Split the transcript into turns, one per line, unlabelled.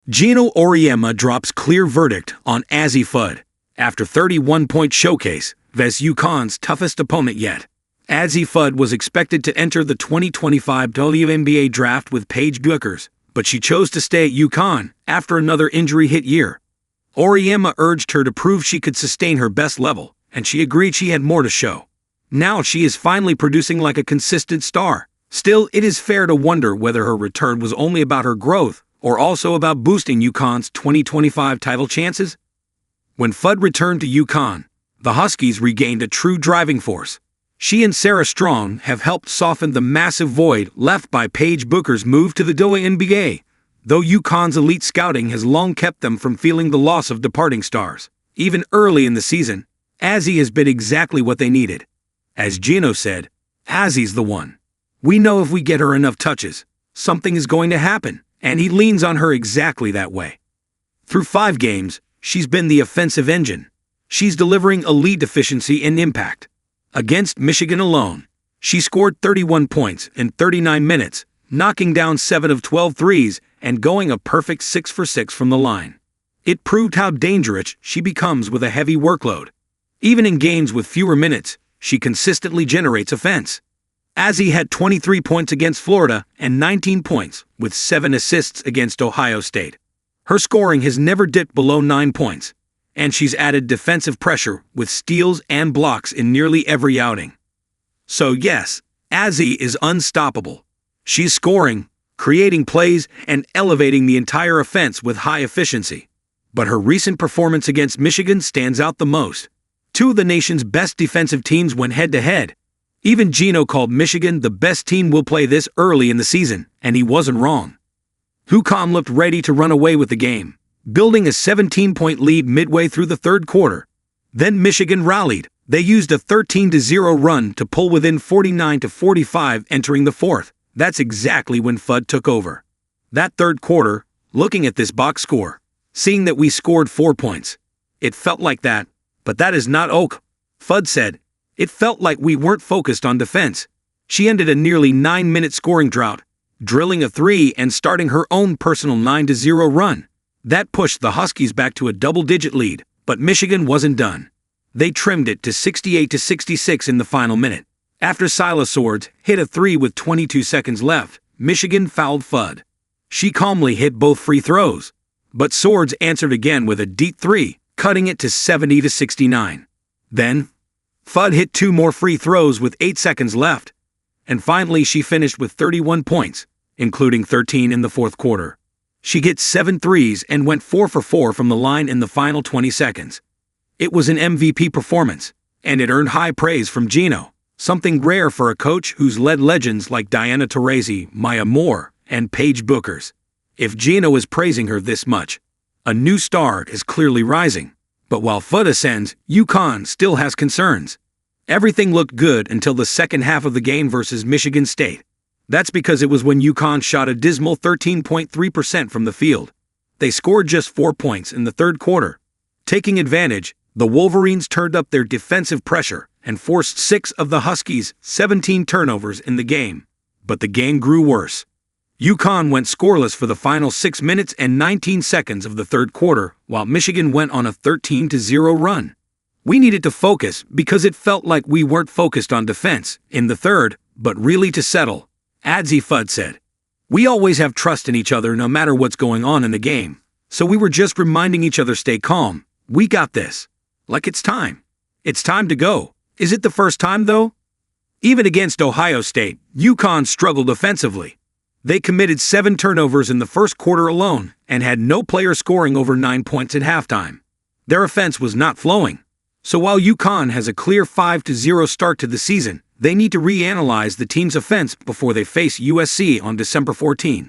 Geno Auriemma drops clear verdict on Azzi Fudd after 31-point showcase vs UConn's toughest opponent yet. Azzi Fudd was expected to enter the 2025 WNBA Draft with Paige Bueckers, but she chose to stay at UConn after another injury-hit year. Auriemma urged her to prove she could sustain her best level, and she agreed she had more to show. Now she is finally producing like a consistent star. Still, it is fair to wonder whether her return was only about her growth or also about boosting UConn's 2025 title chances. When Fudd returned to UConn, the Huskies regained a true driving force. She and Sarah Strong have helped soften the massive void left by Paige Bueckers' move to the WNBA, though UConn's elite scouting has long kept them from feeling the loss of departing stars. Even early in the season, Azzi has been exactly what they needed. As Geno said, "Azzi's the one. We know if we get her enough touches, something is going to happen," and he leans on her exactly that way. Through 5 games, she's been the offensive engine. She's delivering elite efficiency and impact. Against Michigan alone, she scored 31 points in 39 minutes, knocking down 7 of 12 threes and going a perfect 6 for 6 from the line. It proved how dangerous she becomes with a heavy workload. Even in games with fewer minutes, she consistently generates offense. Azzi had 23 points against Florida and 19 points, with 7 assists against Ohio State. Her scoring has never dipped below 9 points, and she's added defensive pressure with steals and blocks in nearly every outing. So yes, Azzi is unstoppable. She's scoring, creating plays, and elevating the entire offense with high efficiency. But her recent performance against Michigan stands out the most. 2 of the nation's best defensive teams went head-to-head. Even Geno called Michigan the best team we'll play this early in the season, and he wasn't wrong. UConn looked ready to run away with the game, building a 17-point lead midway through the third quarter. Then Michigan rallied. They used a 13-0 run to pull within 49-45 entering the fourth. That's exactly when Fudd took over. That third quarter, looking at this box score, seeing that we scored 4 points, it felt like that, but that is not OK. Fudd said, "It felt like we weren't focused on defense." She ended a nearly 9-minute scoring drought, drilling a 3 and starting her own personal 9-0 run. That pushed the Huskies back to a double-digit lead, but Michigan wasn't done. They trimmed it to 68-66 in the final minute. After Silas Swords hit a 3 with 22 seconds left, Michigan fouled Fudd. She calmly hit both free throws, but Swords answered again with a deep 3, cutting it to 70-69. Then, Fudd hit 2 more free throws with 8 seconds left, and finally she finished with 31 points, including 13 in the fourth quarter. She hit 7 threes and went 4 for 4 from the line in the final 20 seconds. It was an MVP performance, and it earned high praise from Geno, something rare for a coach who's led legends like Diana Taurasi, Maya Moore, and Paige Bueckers. If Geno is praising her this much, a new star is clearly rising. But while Fudd ascends, UConn still has concerns. Everything looked good until the second half of the game versus Michigan State. That's because it was when UConn shot a dismal 13.3% from the field. They scored just 4 points in the third quarter. Taking advantage, the Wolverines turned up their defensive pressure and forced 6 of the Huskies' 17 turnovers in the game. But the game grew worse. UConn went scoreless for the final 6 minutes and 19 seconds of the third quarter, while Michigan went on a 13-0 run. We needed to focus because it felt like we weren't focused on defense in the third, but really to settle, Azzi Fudd said. "We always have trust in each other no matter what's going on in the game, so we were just reminding each other stay calm. We got this. Like it's time. It's time to go." Is it the first time though? Even against Ohio State, UConn struggled offensively. They committed 7 turnovers in the first quarter alone and had no player scoring over 9 points at halftime. Their offense was not flowing. So while UConn has a clear 5-0 start to the season, they need to reanalyze the team's offense before they face USC on December 14.